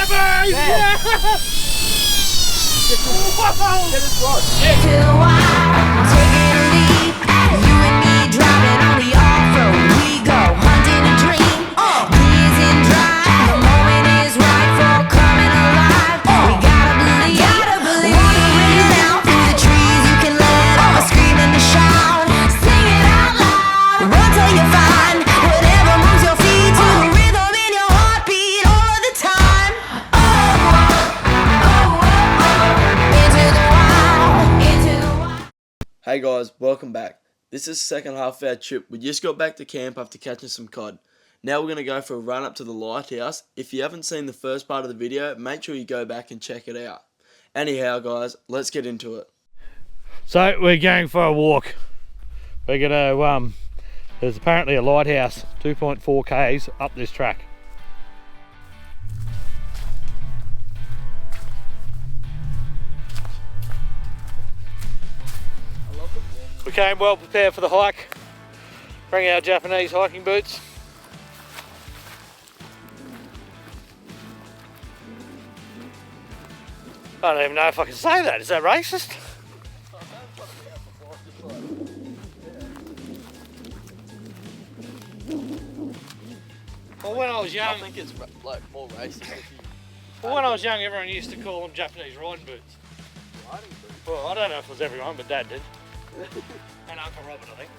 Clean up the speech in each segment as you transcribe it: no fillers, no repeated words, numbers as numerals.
baby! Yeah! Whoa! Get this rod. I'm taking a leap. You and me driving on the off-road. We go hunting a dream. Years in drive. The moment is right for coming alive. We gotta believe. Wanna ring it out through the trees. You can let off a scream and a shout. Sing it out loud. Run till you find whatever moves your feet to the rhythm in your heartbeat all of the time. Into the wild. Into the wild. Hey guys, welcome back. This is the second half of our trip. We just got back to camp after catching some cod. Now we're going to go for a run up to the lighthouse. If you haven't seen the first part of the video, make sure you go back and check it out. Anyhow guys, let's get into it. So we're going for a walk. We're going to, there's apparently a lighthouse 2.4 k's up this track. We came well prepared for the hike. Bring our Japanese hiking boots. I don't even know if I can say that. Is that racist? Well, when I was young, I think it's like more racist if you... well, when I was young, everyone used to call them Japanese riding boots. Riding boots? Well, I don't know if it was everyone, but Dad did. And Uncle Robert, I think.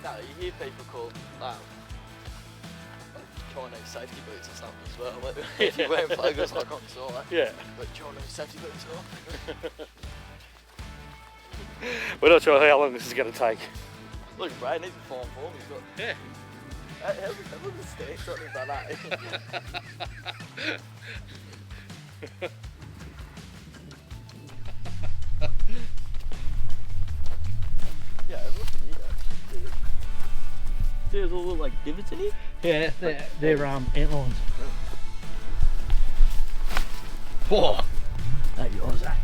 No, you hear people call Chinese safety boots or something as well. Like, if you're wearing flaggers like on site. Yeah. But Chinese safety boots are. We're not sure how long this is going to take. Look, Brad needs a fine form. He's got... Yeah. How would the stand something like that? Yeah, look at you guys. There's all little like divots in here? Yeah, they're antlines. Whoa! That yours, that.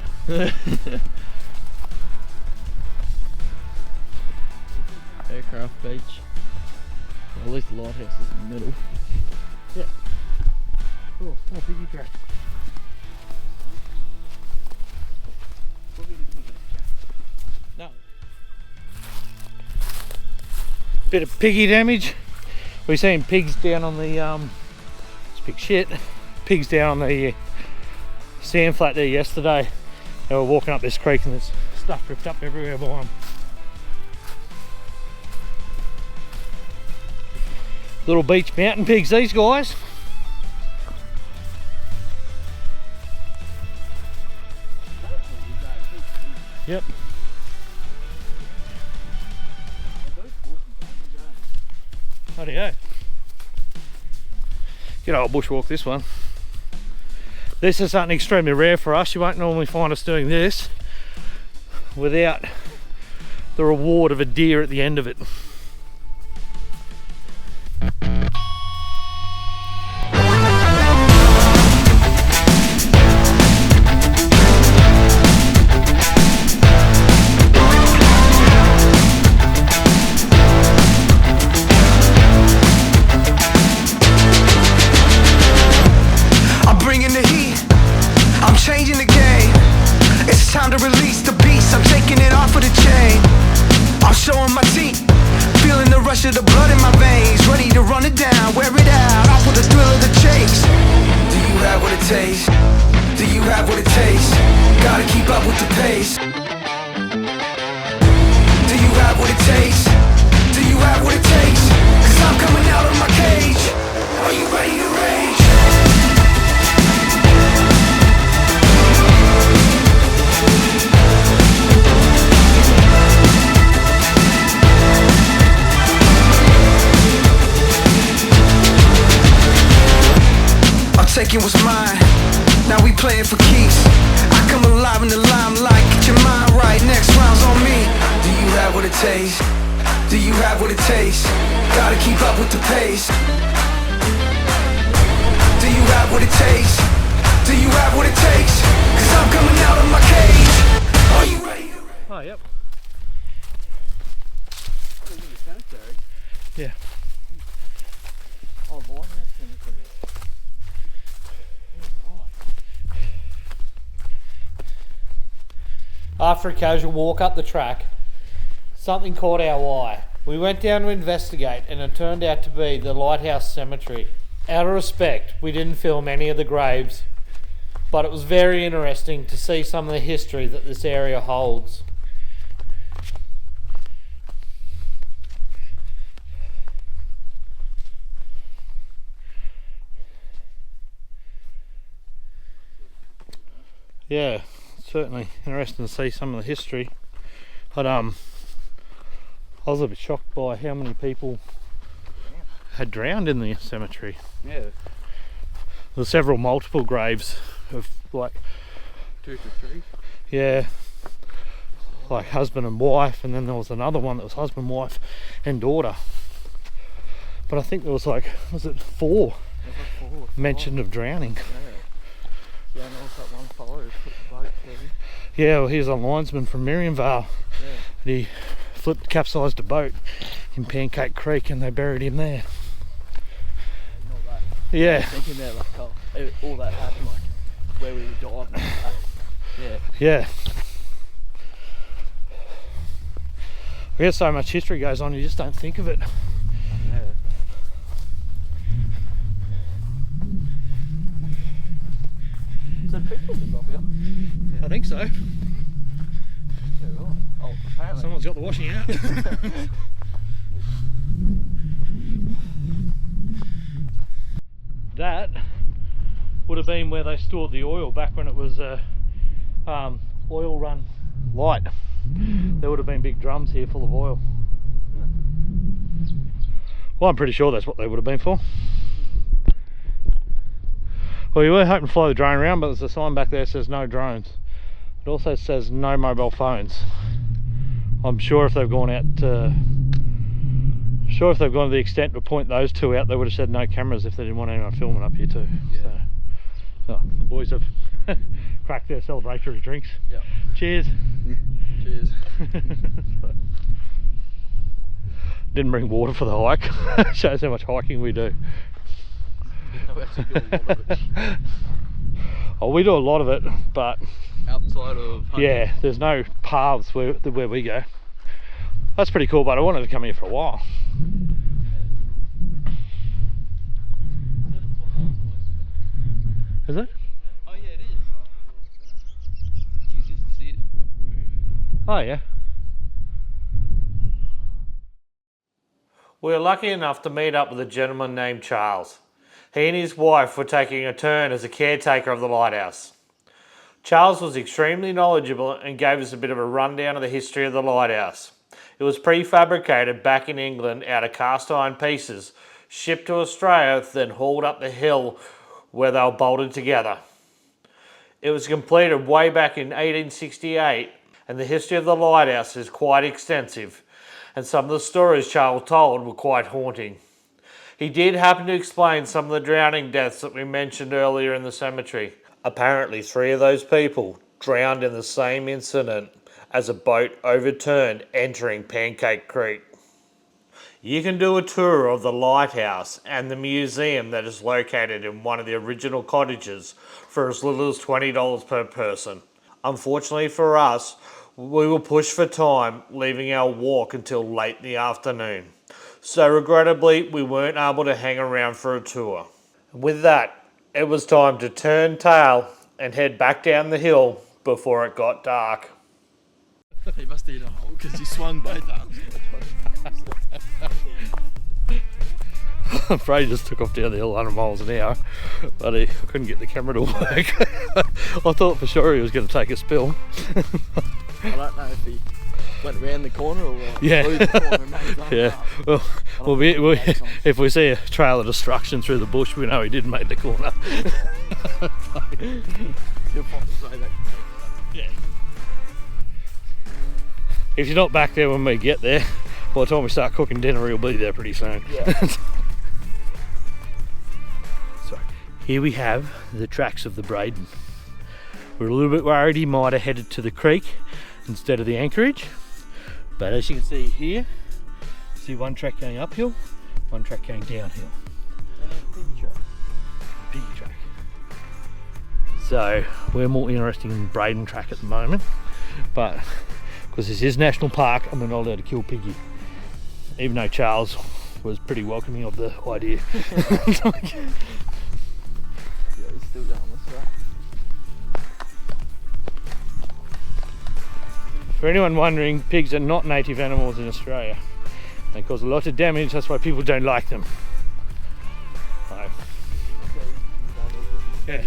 Aircraft beach. Well, at least the lighthouse is in the middle. Yeah. Oh, piggy track. No. Bit of piggy damage. We've seen pigs down on the it's big shit. Pigs down on the sand flat there yesterday. They were walking up this creek and there's stuff ripped up everywhere by them. Little beach mountain pigs, these guys. Yep. How'd go? Good old bushwalk, this one. This is something extremely rare for us. You won't normally find us doing this without the reward of a deer at the end of it. Of the blood in my veins, ready to run it down, wear it out, off with the thrill of the chase. Do you have what it takes? Do you have what it takes? Gotta keep up with the pace. Do you have what it takes? Do you have what it takes? 'Cause I'm coming out of my cage. Are you ready to rage? Taking what's mine, now we playing for keeps. I come alive in the limelight, get your mind right, next round's on me. Do you have what it takes? Do you have what it takes? Gotta keep up with the pace. Do you have what it takes? Do you have what it takes? 'Cause I'm coming out of my cage. Are you ready? Oh, yep. Cemetery? Yeah. Oh, boy, After a casual walk up the track, something caught our eye. We went down to investigate, and it turned out to be the Lighthouse Cemetery. Out of respect, we didn't film any of the graves, but it was very interesting to see some of the history that this area holds. Yeah, certainly interesting to see some of the history. But I was a little bit shocked by how many people had drowned in the cemetery. Yeah. There were several multiple graves of like 2 to 3. yeah, like husband and wife, and then there was another one that was husband, wife and daughter. But I think there was like, was it 4 mentioned of drowning? Yeah, and also that one fellow who put the boat through. Yeah, well, he was a linesman from Miriamvale. Yeah. He capsized a boat in Pancake Creek, and they buried him there. And all that. Yeah. I was thinking there, like, oh, all that happened, like, where we were diving and that. Yeah. Yeah. I guess so much history goes on, you just don't think of it. Yeah. Is there people live up here? I think so. Yeah, right. Oh, apparently. Someone's got the washing out. That would have been where they stored the oil back when it was oil run light. There would have been big drums here full of oil. Well, I'm pretty sure that's what they would have been for. Well, we were hoping to fly the drone around, but there's a sign back there that says no drones. It also says no mobile phones. I'm sure if they've gone out to, the extent to point those two out, they would have said no cameras if they didn't want anyone filming up here too. Yeah. So the boys have cracked their celebratory drinks. Yeah. Cheers. Cheers. Didn't bring water for the hike. Shows how much hiking we do. We actually do a lot of it. Oh, we do a lot of it, but Outside of hunting. yeah, there's no paths where we go. That's pretty cool, but I wanted to come here for a while. Is it? Oh yeah, it is. You just see it. Oh yeah. We were lucky enough to meet up with a gentleman named Charles. He and his wife were taking a turn as a caretaker of the lighthouse. Charles was extremely knowledgeable and gave us a bit of a rundown of the history of the lighthouse. It was prefabricated back in England out of cast iron pieces, shipped to Australia, then hauled up the hill where they were bolted together. It was completed way back in 1868, and the history of the lighthouse is quite extensive, and some of the stories Charles told were quite haunting. He did happen to explain some of the drowning deaths that we mentioned earlier in the cemetery. Apparently 3 of those people drowned in the same incident as a boat overturned entering Pancake Creek. You can do a tour of the lighthouse and the museum that is located in one of the original cottages for as little as $20 per person. Unfortunately for us, we were pushed for time, leaving our walk until late in the afternoon. So regrettably, we weren't able to hang around for a tour. With that, it was time to turn tail and head back down the hill before it got dark. He must eat a hole because he swung both arms. Frey just took off down the hill 100 miles an hour, but I couldn't get the camera to work. I thought for sure he was going to take a spill. I don't know if he went around the corner or Yeah. through the corner and made his own Yeah, path. well, if we see a trail of destruction through the bush, we know he didn't make the corner. He'll find his way back. Yeah. If you're not back there when we get there, by the time we start cooking dinner, he'll be there pretty soon. Yeah. So here we have the tracks of the Braden. We're a little bit worried he might have headed to the creek instead of the anchorage, but as you can see here, see one track going uphill, one track going downhill. Piggy track. So we're more interested in Braden track at the moment. but because this is national park and we're not allowed to kill piggy, even though Charles was pretty welcoming of the idea. Yeah, he's still going this way. For anyone wondering, pigs are not native animals in Australia. They cause a lot of damage, that's why people don't like them. So, yeah.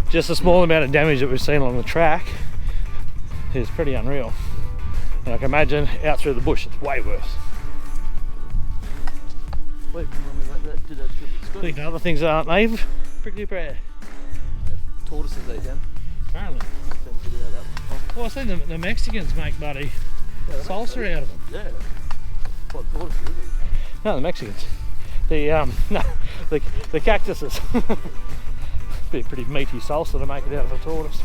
Just a small amount of damage that we've seen along the track is pretty unreal. And I can imagine out through the bush it's way worse. Wait, when we went that, did that trip with Scotty? Speaking of other things that aren't native, prickly pear. Tortoises they can. Apparently. Send video of that one. Well, I seen the Mexicans make bloody Yeah, they salsa out of them. Yeah. What tortoises? No, the Mexicans. No, the cactuses. Be a pretty meaty salsa to make it out of a tortoise.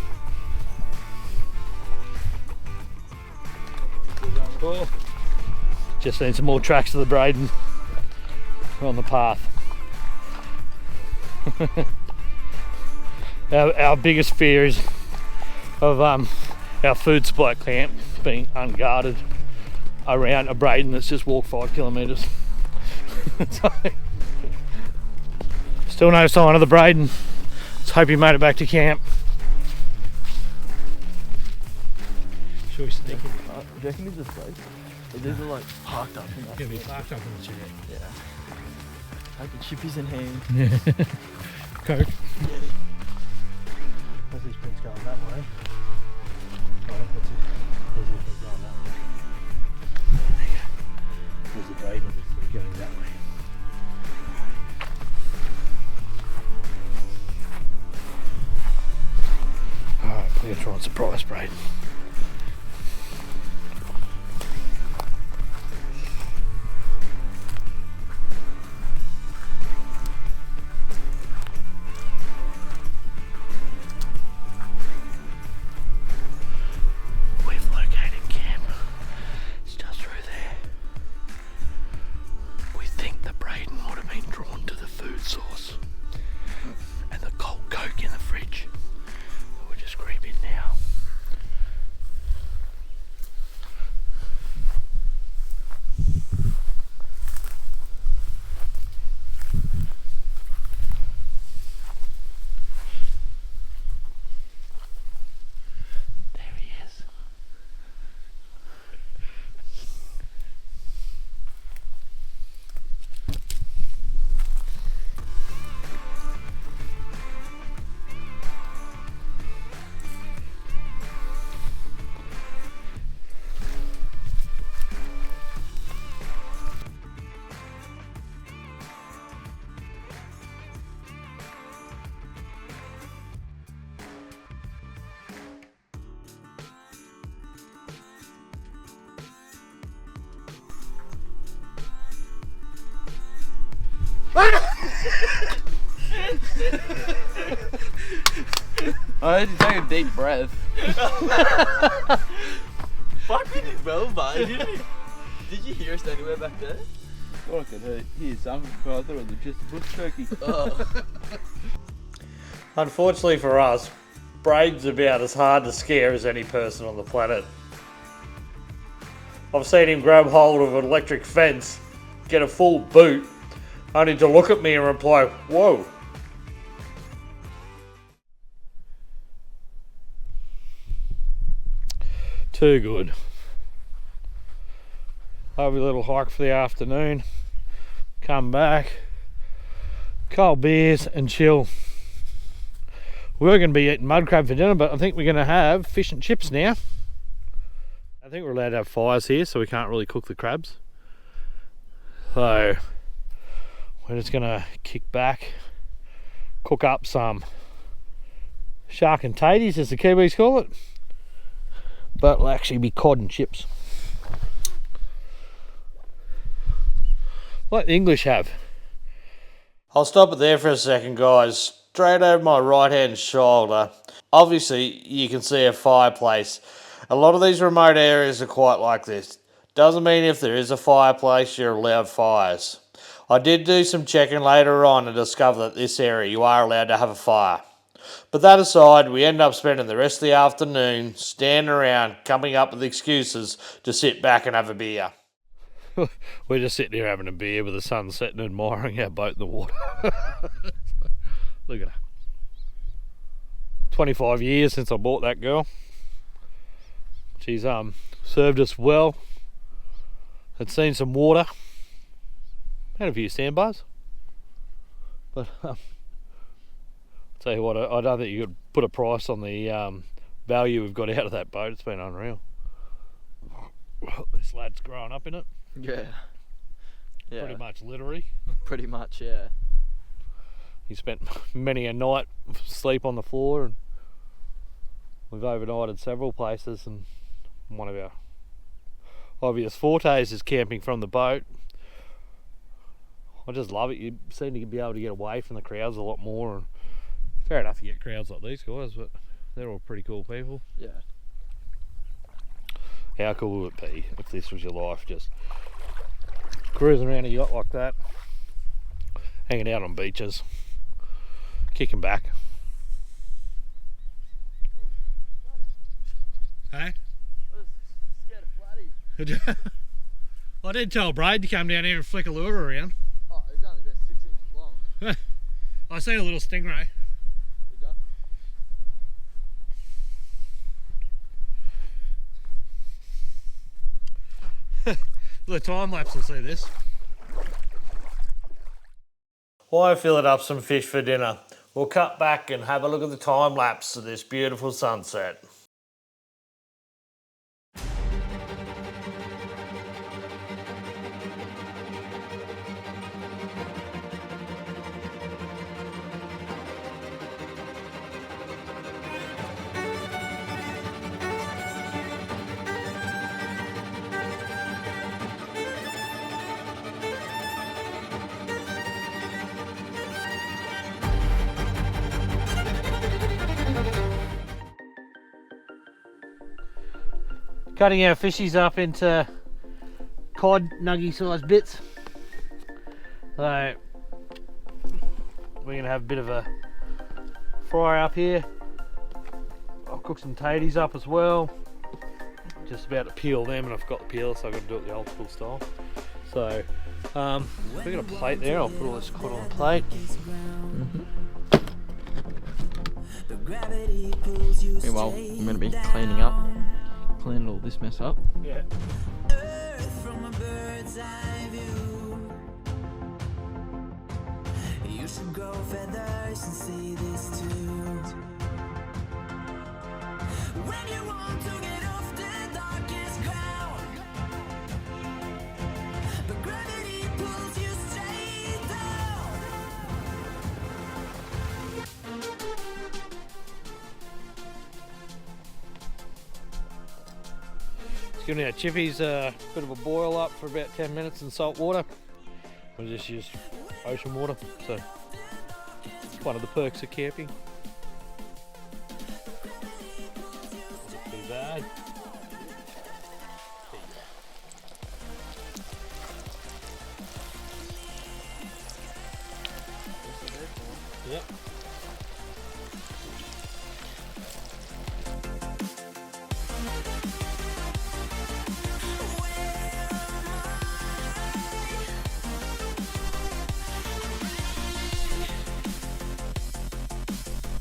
Oh, just seen some more tracks of the Braden on the path. Our biggest fear is of our food supply camp being unguarded around a Braden that's just walked 5 kilometres. So, still no sign of the Braden. Let's hope he made it back to camp. Should we sneak in? Do you reckon he's asleep? These are like parked up in that. Gonna be parked up in the chair. Yeah. Taking chippies in hand. Coke. Where's these prints going that way? Oh, what's it? Where's these prints going that way? There you go. Where's the Braden going that way? Alright, we're gonna try and surprise Braden. We've located camp. It's just through there. We think the Braden would have been drawn to the food source and the cold Coke in the fridge. So we'll just creep in now. There he is. I had to take a deep breath. Fuck, we did well, mate. Did you hear us anywhere back there? I could hear something, but I thought it was just a bush turkey. Oh. Unfortunately for us, Braden's about as hard to scare as any person on the planet. I've seen him grab hold of an electric fence, get a full boot, only to look at me and reply, "Whoa." Too good. Lovely little hike for the afternoon. Come back, cold beers and chill. We were going to be eating mud crab for dinner, but I think we're going to have fish and chips now. I think we're allowed to have fires here, so we can't really cook the crabs. So we're just going to kick back, cook up some shark and taties, as the Kiwis call it, but it'll actually be cod and chips, like the English have. I'll stop it there for a second, guys. Straight over my right hand shoulder, obviously you can see a fireplace. A lot of these remote areas are quite like this. Doesn't mean if there is a fireplace you're allowed fires. I did do some checking later on and discover that this area you are allowed to have a fire. But that aside, we end up spending the rest of the afternoon standing around, coming up with excuses to sit back and have a beer. We're just sitting here having a beer with the sun setting and admiring our boat in the water. Look at her. 25 years since I bought that girl. She's served us well. Had seen some water. Had a few sandbars. But I'll tell you what, I don't think you could put a price on the value we've got out of that boat. It's been unreal. This lad's growing up in it. Yeah. Yeah. Pretty much literally. Pretty much, yeah. He spent many a night asleep on the floor, and we've overnighted several places, and one of our obvious fortes is camping from the boat. I just love it. You seem to be able to get away from the crowds a lot more, and fair enough you get crowds like these guys, but they're all pretty cool people. Yeah. How cool would it be if this was your life, just cruising around a yacht like that, hanging out on beaches, kicking back. Hey? I was scared of Flatty. I did tell Braid to come down here and flick a lure around. Oh, it was only about 6 inches long. I seen a little stingray. Did ya? The time lapse will see this. While filling up some fish for dinner, we'll cut back and have a look at the time lapse of this beautiful sunset. Cutting our fishies up into cod nuggy sized bits. So we're going to have a bit of a fry up here. I'll cook some taties up as well. Just about to peel them, and I've got the peeler, so I've got to do it the old school style. So we've got a plate there. I'll put all this cod on the plate. Meanwhile, I'm going to be cleaning up. Cleaning all this mess up. Yeah. From a bird's eye view, you should grow feathers and see this too. When you want to get off the darkest ground, but gravity pulls you straight down. Giving our chippies a bit of a boil up for about 10 minutes in salt water. We'll just use ocean water, so it's one of the perks of camping. Not too bad. Yep.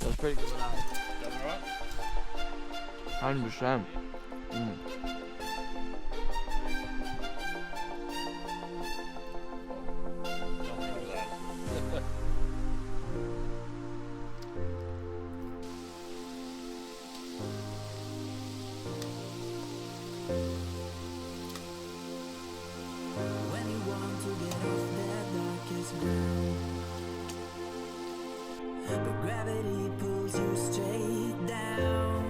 That's pretty good. Done alright? 100%. When you want to get off that darkest ground, but gravity pulls you straight down.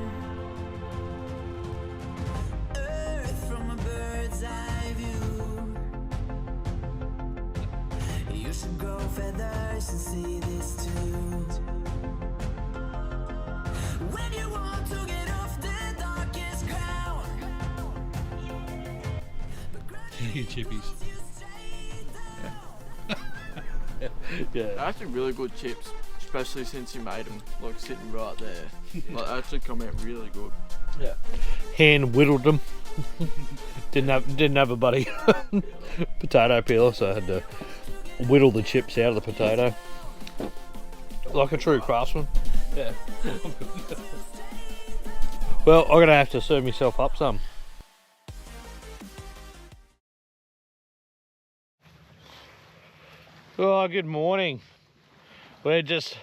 Earth from a bird's eye view, you should grow feathers and see this too. When you want to get off the darkest ground, You chippies. pulls you straight down. Yeah. They're actually really good chips. especially since you made them like sitting right there. Like, they actually come out really good. Yeah. Hand whittled them. didn't have a buddy potato peeler, so I had to whittle the chips out of the potato. Like a true craftsman. Yeah. Well, I'm gonna have to serve myself up some. Oh, good morning. We're just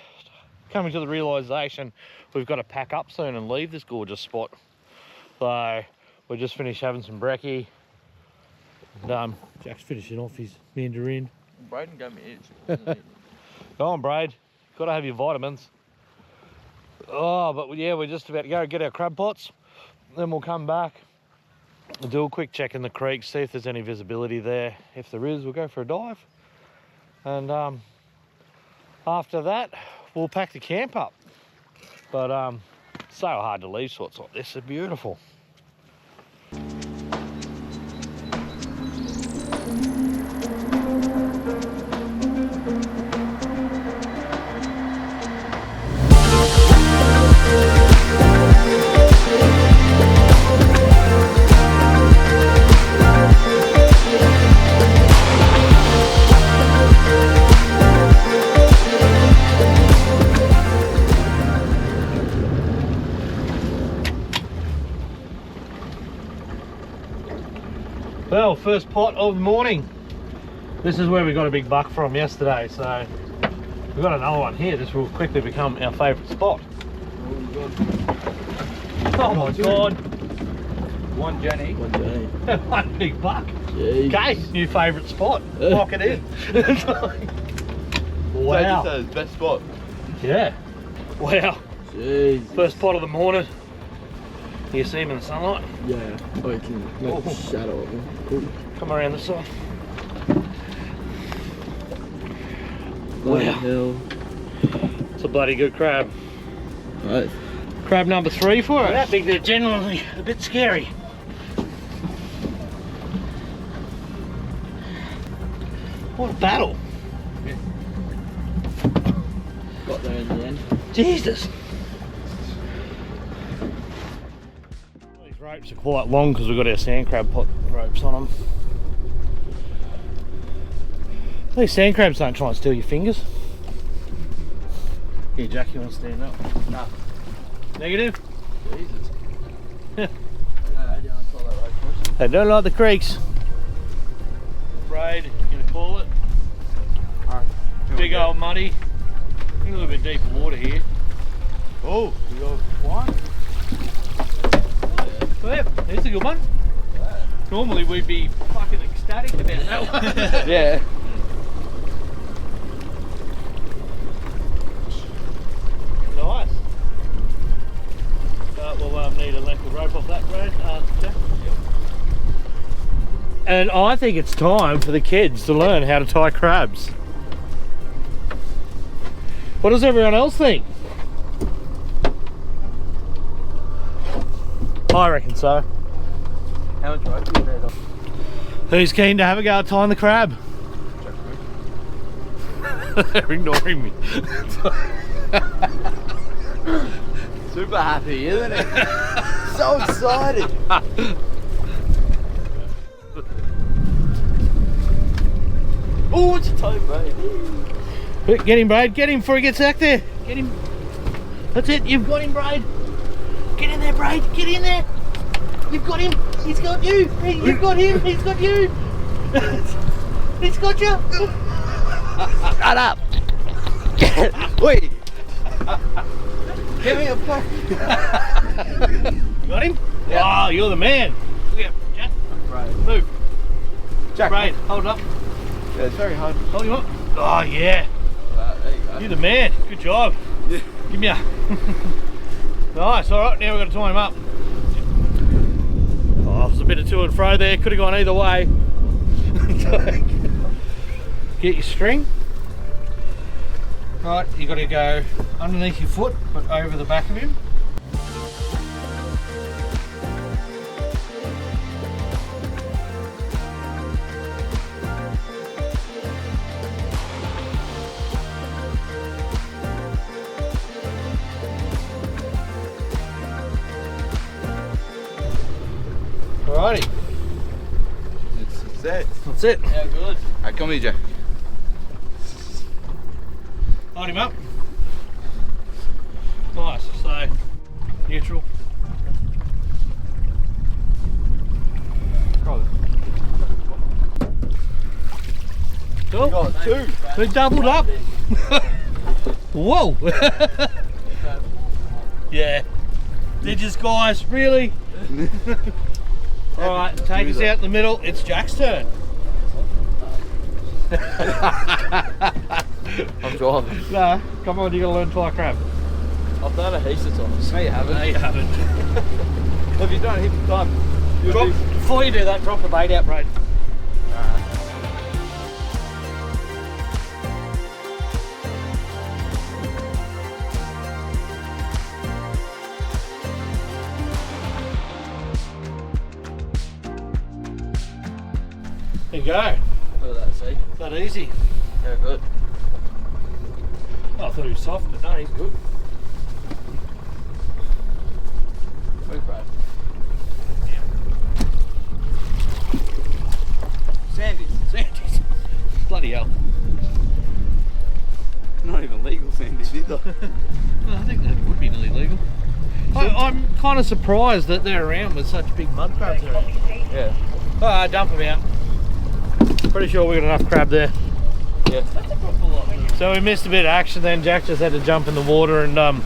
coming to the realisation we've got to pack up soon and leave this gorgeous spot. So we just finished having some brekkie. And, Jack's finishing off his mandarin. Braden gave me his. Go on, Braid. Got to have your vitamins. Oh, but yeah, we're just about to go get our crab pots. Then we'll come back and do a quick check in the creek, see if there's any visibility there. If there is, we'll go for a dive. And after that, we'll pack the camp up. But so hard to leave spots like this. They're beautiful. Well, first pot of the morning. This is where we got a big buck from yesterday, so we've got another one here. This will quickly become our favourite spot. Oh my god. One Jenny. One big buck. Jeez. Okay, new favourite spot. Lock it in. Wow. So this best spot. Yeah. Wow. Jeez. First pot of the morning. You see him in the sunlight? Yeah. Oh, you can make a shadow of him. Cool. Come around this side. Bloody Wow. hell. It's a bloody good crab. Right. Crab number 3 for us. That big, they're generally a bit scary. What a battle. Got there in the end. Jesus. These ropes are quite long because we've got our sand crab pot ropes on them. These sand crabs don't try and steal your fingers. Here, Jack, you want to stand up? Nah. Negative? Jesus. Yeah. You want to try that rope first? They don't like the creeks. Braid, gonna call it. Alright. Big old muddy. A little bit deep water here. Oh, we got one. Well, yeah, there's a good one. Normally we'd be fucking ecstatic about that one. Yeah. Nice. But we'll need a length of rope off that, Brad. Jack. And I think it's time for the kids to learn how to tie crabs. What does everyone else think? I reckon so. How much rope is there? Who's keen to have a go at tying the crab? They're ignoring me. Super happy, isn't it? So excited. Oh, it's a toe, mate. Get him, Braid. Get him before he gets back there. Get him. That's it. You've got him, Braid. Get in there, Braid. Get in there. You've got him. He's got you. You've got him. He's got you. He's got you. Shut up. Wait. Give me a puck. You got him? Yeah. Oh, you're the man. Look out, Jack. Right. Move. Jack. Braid, hold it up. Yeah, it's very hard. Hold him up. Oh, yeah. There you go. You're the man. Good job. Yeah. Give me a. Nice. All right, now we've got to tie him up. Oh, there's a bit of to and fro there. Could have gone either way. Get your string. Right, you got to go underneath your foot, but over the back of him. Alrighty. It's that. That's it. Yeah, good. Hey, come here, Jack. Hold him up. Nice. So, neutral. Cool. Got two. We doubled up. Whoa. Yeah. Did you guys really? Alright, take us out in the middle. It's Jack's turn. I'm driving. No, come on, you gotta learn to fly crab. I've done it heaps of times. No, you haven't. No, you haven't. Have you done it heaps of times? Before you do that, drop the bait out, Braden. There you go. Look at that, see? That easy. Yeah, good. Oh, I thought he was soft, but no, he's good. Move, Brad. Sandy's. Sandy's. Bloody hell. Not even legal Sandy's either. Well, I think that would be nearly legal. I'm kind of surprised that they're around with such big mud crabs around. Yeah. Dump them out. Pretty sure we got enough crab there. Yeah. So we missed a bit of action then. Jack just had to jump in the water and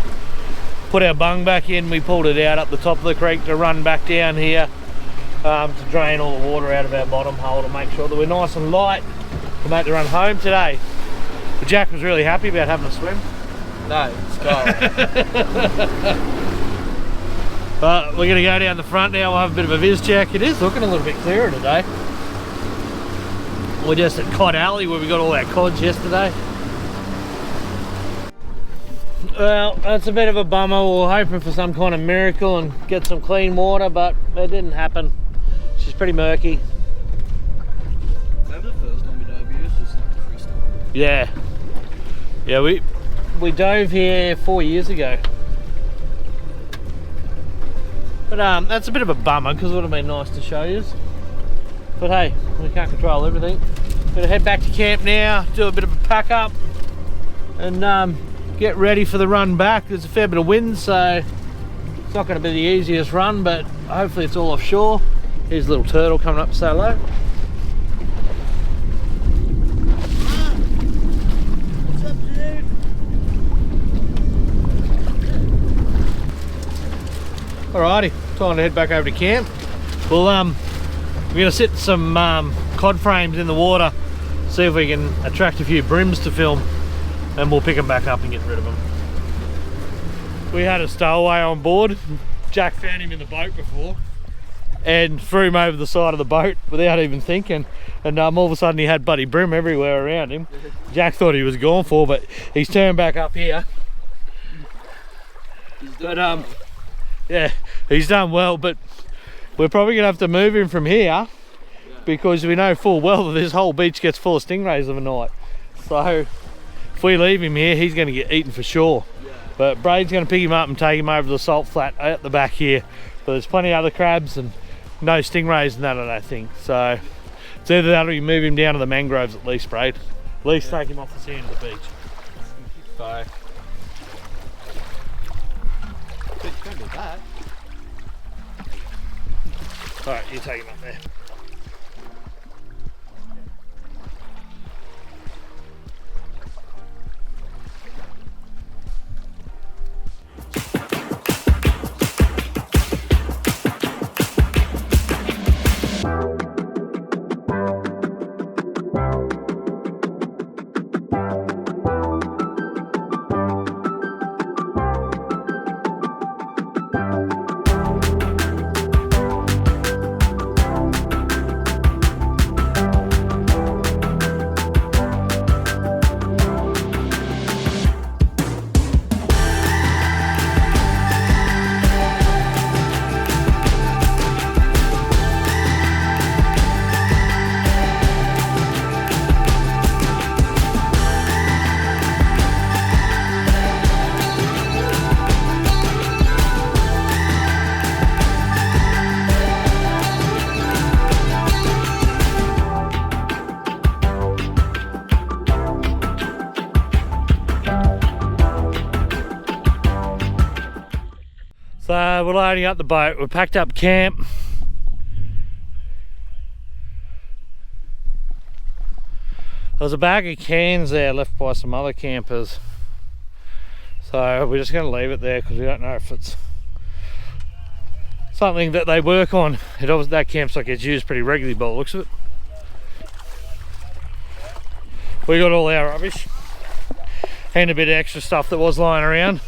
put our bung back in. We pulled it out up the top of the creek to run back down here to drain all the water out of our bottom hole to make sure that we're nice and light to make the run home today. But Jack was really happy about having a swim. No, it's cold. But we're going to go down the front now. We'll have a bit of a viz check. It is looking a little bit clearer today. We're just at Cod Alley where we got all our cods yesterday. Well, that's a bit of a bummer. We were hoping for some kind of miracle and get some clean water, but it didn't happen. It's just pretty murky. Remember the first time we dove here? It's just like crystal. Yeah. Yeah, we dove here 4 years ago. But that's a bit of a bummer because it would have been nice to show you. But hey, we can't control everything. Gonna head back to camp now, do a bit of a pack up and get ready for the run back. There's a fair bit of wind, so it's not going to be the easiest run, but hopefully it's all offshore. Here's a little turtle coming up solo. What's up, dude? Alrighty, time to head back over to camp. Well, we're going to sit some cod frames in the water, see if we can attract a few brims to film, and we'll pick them back up and get rid of them. We had a stowaway on board. Jack found him in the boat before and threw him over the side of the boat without even thinking, and all of a sudden he had bloody brim everywhere around him. Jack thought he was gone for, but he's turned back up here. But yeah, he's done well, but we're probably gonna have to move him from here because we know full well that this whole beach gets full of stingrays of a night. So if we leave him here, he's gonna get eaten for sure. But Braid's gonna pick him up and take him over the salt flat out the back here. But there's plenty of other crabs and no stingrays and that, I don't think. So it's either that or you move him down to the mangroves at least, Braid. At least take him off the sand of the beach. So Don't do that. alright, you take him up there. So we're loading up the boat. We packed up camp. There's a bag of cans there left by some other campers. So we're just going to leave it there because we don't know if it's something that they work on. It obviously, that campsite gets used pretty regularly by the looks of it. We got all our rubbish and a bit of extra stuff that was lying around.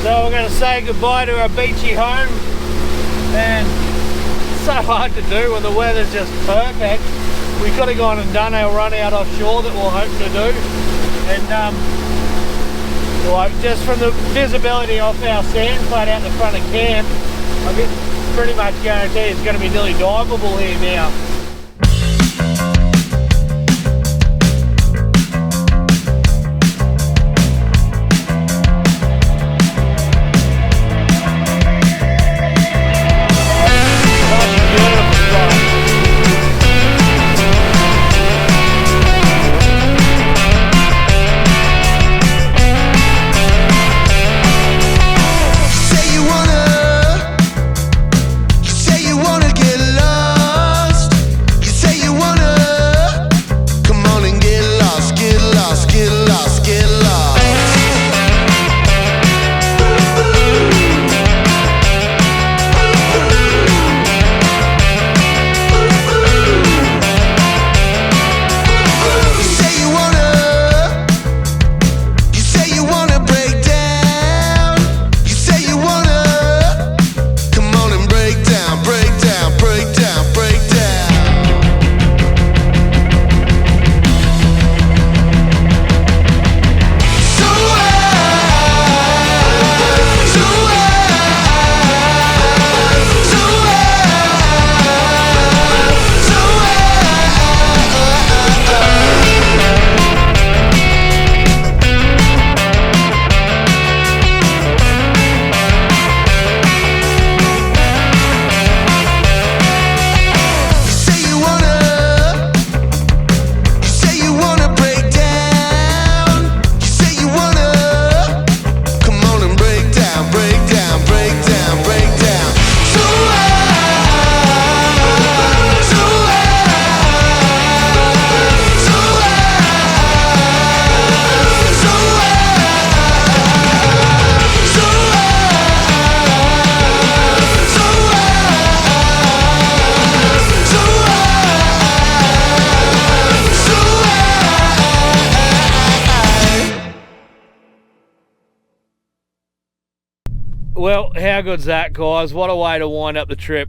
So we're going to say goodbye to our beachy home, and it's so hard to do when the weather's just perfect. We could have gone and done our run out offshore that we're hoping to do, and like just from the visibility off our sand flat out the front of camp, I can pretty much guarantee it's going to be nearly diveable here now. Well, how good's that, guys? What a way to wind up the trip.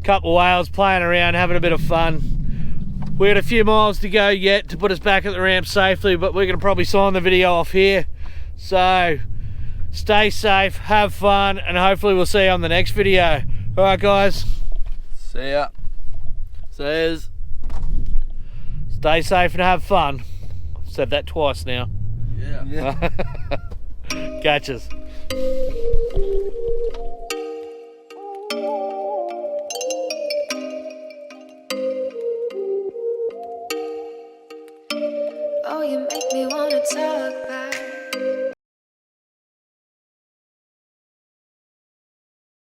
Couple of whales playing around, having a bit of fun. We got a few miles to go yet to put us back at the ramp safely, but we're going to probably sign the video off here. So, stay safe, have fun, and hopefully we'll see you on the next video. Alright, guys? See ya. Says. Stay safe and have fun. I've said that twice now. Yeah. Catches. Oh, you make me wanna talk back.